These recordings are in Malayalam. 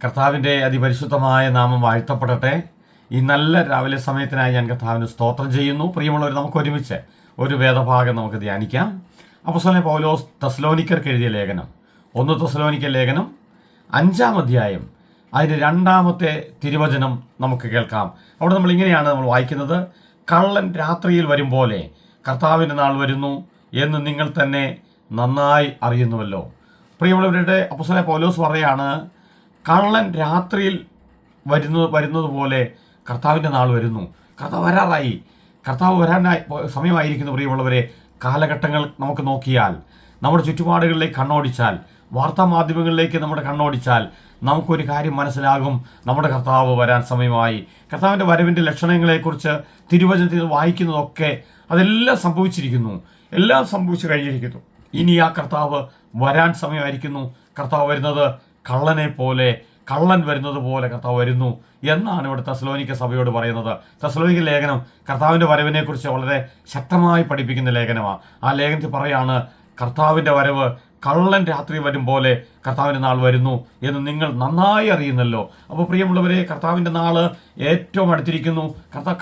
കർത്താവിൻ്റെ അതിപരിശുദ്ധമായ നാമം വാഴ്ത്തപ്പെടട്ടെ. ഈ നല്ല രാവിലെ സമയത്തിനായി ഞാൻ കർത്താവിന് സ്തോത്രം ചെയ്യുന്നു. പ്രിയമുള്ളവർ, നമുക്ക് ഒരുമിച്ച് ഒരു വേദഭാഗം നമുക്ക് ധ്യാനിക്കാം. അപ്പോസ്തലനായ പൗലോസ് തെസ്സലോനിക്കർക്ക് എഴുതിയ ലേഖനം, 1 തെസ്സലോനിക്കർ ലേഖനം 5-ാം അധ്യായം അതിൻ്റെ 2-ാമത്തെ തിരുവചനം നമുക്ക് കേൾക്കാം. അവിടെ നമ്മൾ ഇങ്ങനെയാണ് വായിക്കുന്നത്: കള്ളൻ രാത്രിയിൽ വരും പോലെ കർത്താവിൻ്റെ നാൾ വരുന്നു എന്ന് നിങ്ങൾ തന്നെ നന്നായി അറിയുന്നുവല്ലോ. പ്രിയമുള്ളവരുടെ, അപ്പോസ്തലനായ പൗലോസ് പറയാണ്, കള്ളൻ രാത്രിയിൽ വരുന്നത് പോലെ കർത്താവിൻ്റെ നാൾ വരുന്നു. കർത്താവ് വരാറായി, കർത്താവ് വരാനായി സമയമായിരിക്കുന്നു. പ്രിയമുള്ളവരെ, കാലഘട്ടങ്ങൾ നമുക്ക് നോക്കിയാൽ, നമ്മുടെ ചുറ്റുപാടുകളിലേക്ക് കണ്ണോടിച്ചാൽ, വാർത്താമാധ്യമങ്ങളിലേക്ക് നമ്മുടെ കണ്ണോടിച്ചാൽ നമുക്കൊരു കാര്യം മനസ്സിലാകും: നമ്മുടെ കർത്താവ് വരാൻ സമയമായി. കർത്താവിൻ്റെ വരവിൻ്റെ ലക്ഷണങ്ങളെക്കുറിച്ച് തിരുവചനത്തിൽ വായിക്കുന്നതൊക്കെ അതെല്ലാം സംഭവിച്ചിരിക്കുന്നു, എല്ലാം സംഭവിച്ചു കഴിഞ്ഞിരിക്കുന്നു. ഇനി ആ കർത്താവ് വരാൻ സമയമായിരിക്കുന്നു. കർത്താവ് വരുന്നത് കള്ളനെ പോലെ, കള്ളൻ വരുന്നത് പോലെ കർത്താവ് വരുന്നു എന്നാണ് ഇവിടെ തെസ്സലോനിക്ക സഭയോട് പറയുന്നത്. തെസ്സലോനിക്ക ലേഖനം കർത്താവിൻ്റെ വരവിനെക്കുറിച്ച് വളരെ ശക്തമായി പഠിപ്പിക്കുന്ന ലേഖനമാണ്. ആ ലേഖനത്തിൽ പറയാണ്, കർത്താവിൻ്റെ വരവ് കള്ളൻ രാത്രി വരും പോലെ കർത്താവിൻ്റെ നാൾ വരുന്നു എന്ന് നിങ്ങൾ നന്നായി അറിയുന്നല്ലോ. അപ്പോൾ പ്രിയമുള്ളവരെ, കർത്താവിൻ്റെ നാൾ ഏറ്റവും അടുത്തിരിക്കുന്നു.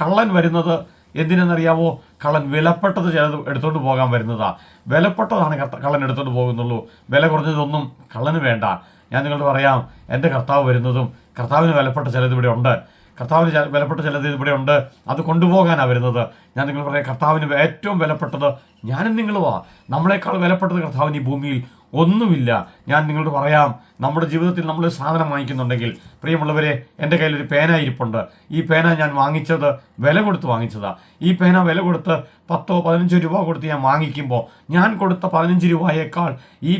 കള്ളൻ വരുന്നത് എന്തിനെന്നറിയാമോ? കള്ളൻ വിലപ്പെട്ടത് ചിലത് എടുത്തുകൊണ്ട് പോകാൻ വരുന്നതാണ്. വിലപ്പെട്ടതാണ് കള്ളൻ എടുത്തുകൊണ്ട് പോകുന്നുള്ളൂ. വില കുറഞ്ഞതൊന്നും കള്ളന് വേണ്ട. ഞാൻ നിങ്ങളോട് പറയാം, എൻ്റെ കർത്താവ് വരുന്നതും കർത്താവിന് വിലപ്പെട്ട ചിലത് ഇവിടെ ഉണ്ട്. കർത്താവിന് വിലപ്പെട്ട ചിലത് ഇവിടെ ഉണ്ട്. അത് കൊണ്ടുപോകാനാണ് വരുന്നത്. ഞാൻ നിങ്ങൾ പറയാം, കർത്താവിന് ഏറ്റവും വിലപ്പെട്ടത് ഞാനും നിങ്ങളുമാണ്. നമ്മളെക്കാൾ വിലപ്പെട്ടത് കർത്താവിന് ഈ ഭൂമിയിൽ ഒന്നുമില്ല. ഞാൻ നിങ്ങളോട് പറയാം, നമ്മുടെ ജീവിതത്തിൽ നമ്മൾ സാധനം വാങ്ങിക്കുന്നുണ്ടെങ്കിൽ, പ്രിയമുള്ളവരെ, എൻ്റെ കയ്യിലൊരു പേന ഇരിപ്പുണ്ട്. ഈ പേന ഞാൻ വാങ്ങിച്ചത് വില കൊടുത്ത് വാങ്ങിച്ചതാണ്. ഈ പേന വില കൊടുത്ത് 10-15 രൂപ കൊടുത്ത് ഞാൻ വാങ്ങിക്കുമ്പോൾ, ഞാൻ കൊടുത്ത 15 രൂപയേക്കാൾ ഈ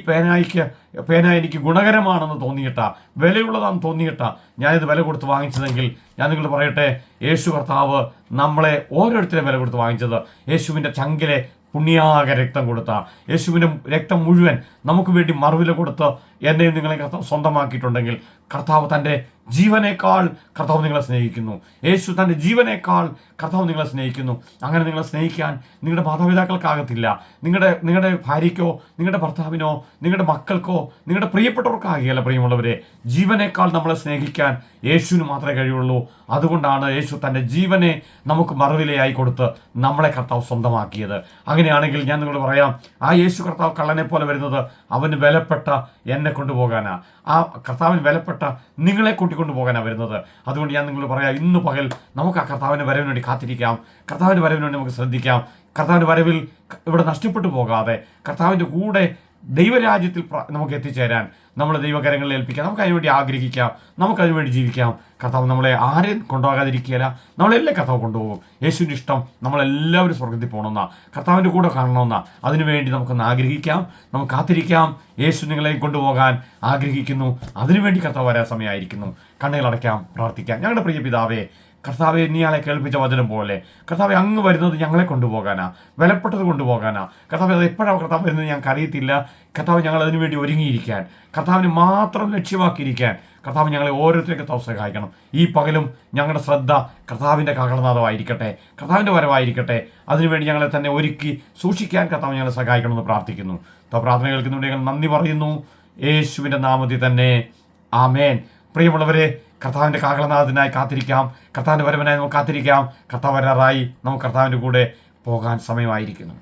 പേന എനിക്ക് ഗുണകരമാണെന്ന് തോന്നിയിട്ടാ, വിലയുള്ളതാണെന്ന് തോന്നിയിട്ടാ ഞാനിത് വില കൊടുത്ത് വാങ്ങിച്ചതെങ്കിൽ, ഞാൻ നിങ്ങൾ പറയട്ടെ, യേശു കർത്താവ് നമ്മളെ ഓരോരുത്തരെയും വില കൊടുത്ത് വാങ്ങിച്ചത് യേശുവിൻ്റെ ചങ്കിലെ പുണ്യാക രക്തം കൊടുത്ത, യേശുവിൻ്റെ രക്തം മുഴുവൻ നമുക്ക് വേണ്ടി മറുവില കൊടുത്ത് എന്നെയും നിങ്ങളെ കർത്താവ് സ്വന്തമാക്കിയിട്ടുണ്ടെങ്കിൽ, കർത്താവ് തൻ്റെ ജീവനേക്കാൾ കർത്താവ് നിങ്ങളെ സ്നേഹിക്കുന്നു. യേശു തൻ്റെ ജീവനേക്കാൾ കർത്താവ് നിങ്ങളെ സ്നേഹിക്കുന്നു. അങ്ങനെ നിങ്ങളെ സ്നേഹിക്കാൻ നിങ്ങളുടെ മാതാപിതാക്കൾക്കാകത്തില്ല, നിങ്ങളുടെ ഭാര്യയ്ക്കോ, നിങ്ങളുടെ ഭർത്താവിനോ, നിങ്ങളുടെ മക്കൾക്കോ, നിങ്ങളുടെ പ്രിയപ്പെട്ടവർക്കാകിയല്ല. പ്രിയമുള്ളവരെ, ജീവനേക്കാൾ നമ്മളെ സ്നേഹിക്കാൻ യേശുവിന് മാത്രമേ കഴിയുള്ളൂ. അതുകൊണ്ടാണ് യേശു തൻ്റെ ജീവനെ നമുക്ക് മറുവിലയായി കൊടുത്ത് നമ്മളെ കർത്താവ് സ്വന്തമാക്കിയത്. അങ്ങനെയാണെങ്കിൽ ഞാൻ നിങ്ങളോട് പറയാം, ആ യേശു കർത്താവ് കള്ളനെ പോലെ വരുന്നത് അവന് വിലപ്പെട്ട എന്നെ കൊണ്ടുപോകാനാ, ആ കർത്താവിന് വിലപ്പെട്ട നിങ്ങളെ കൂട്ടിക്കൊണ്ടു പോകാനാണ് വരുന്നത്. അതുകൊണ്ട് ഞാൻ നിങ്ങളോട് പറയാം, ഇന്ന് പകൽ നമുക്ക് ആ കർത്താവിൻ്റെ വരവിന് വേണ്ടി കാത്തിരിക്കാം. കർത്താവിൻ്റെ വരവിന് വേണ്ടി നമുക്ക് ശ്രദ്ധിക്കാം. കർത്താവിൻ്റെ വരവിൽ ഇവിടെ നഷ്ടപ്പെട്ടു പോകാതെ കർത്താവിൻ്റെ കൂടെ ദൈവരാജ്യത്തിൽ നമുക്ക് എത്തിച്ചേരാൻ നമ്മൾ ദൈവകരങ്ങളിൽ ഏൽപ്പിക്കാം. നമുക്ക് അതിനുവേണ്ടി ആഗ്രഹിക്കാം, നമുക്കതിനുവേണ്ടി ജീവിക്കാം. കർത്താവ് നമ്മളെ ആരെയും കൊണ്ടുപോകാതിരിക്കുകയില്ല, നമ്മളെല്ലാം കർത്താവ് കൊണ്ടുപോകും. യേശുവിൻ്റെ ഇഷ്ടം നമ്മളെല്ലാവരും സ്വർഗത്തിൽ പോകണമെന്നാ, കർത്താവിൻ്റെ കൂടെ കാണണമെന്നാ. അതിനുവേണ്ടി നമുക്കൊന്ന് ആഗ്രഹിക്കാം, നമുക്ക് കാത്തിരിക്കാം. യേശു നിങ്ങളെ കൊണ്ടുപോകാൻ ആഗ്രഹിക്കുന്നു. അതിനുവേണ്ടി കർത്താവ് വരാൻ സമയമായിരിക്കുന്നു. കണ്ണുകളടയ്ക്കാം, പ്രാർത്ഥിക്കാം. ഞങ്ങളുടെ പ്രിയ പിതാവേ, കർത്താവെ, ഇനിയാളെ കേൾപ്പിച്ച വചനം പോലെ കർത്താവെ, അങ്ങ് വരുന്നത് ഞങ്ങളെ കൊണ്ടുപോകാനാ, വിലപ്പെട്ടത് കൊണ്ടുപോകാനാ. കർത്താവെ, അത് എപ്പോഴാണ് കർത്താവ് വരുന്നത് ഞങ്ങൾക്ക് അറിയത്തില്ല. കർത്താവ്, ഞങ്ങൾ അതിനുവേണ്ടി ഒരുങ്ങിയിരിക്കാൻ, കർത്താവിന് മാത്രം ലക്ഷ്യമാക്കിയിരിക്കാൻ കർത്താവ് ഞങ്ങളെ ഓരോരുത്തരും കർത്താവ് സഹായിക്കണം. ഈ പകലും ഞങ്ങളുടെ ശ്രദ്ധ കർത്താവിൻ്റെ കാഹളനാദമായിരിക്കട്ടെ, കർത്താവിൻ്റെ വരവായിരിക്കട്ടെ. അതിനുവേണ്ടി ഞങ്ങളെ തന്നെ ഒരുക്കി സൂക്ഷിക്കാൻ കർത്താവ് ഞങ്ങളെ സഹായിക്കണമെന്ന് പ്രാർത്ഥിക്കുന്നു. പ്രാർത്ഥന കേൾക്കുന്നുണ്ട് ഞങ്ങൾ നന്ദി പറയുന്നു. യേശുവിൻ്റെ നാമത്തിൽ തന്നെ, ആമേൻ. പ്രിയമുള്ളവരെ, കർത്താവിൻ്റെ കാഹളനാദത്തിനായി കാത്തിരിക്കാം, കർത്താവിൻ്റെ വരവിനായി നമുക്ക് കാത്തിരിക്കാം. കർത്താവ് വരാറായി, നമുക്ക് കർത്താവിൻ്റെ കൂടെ പോകാൻ സമയമായിരിക്കുന്നു.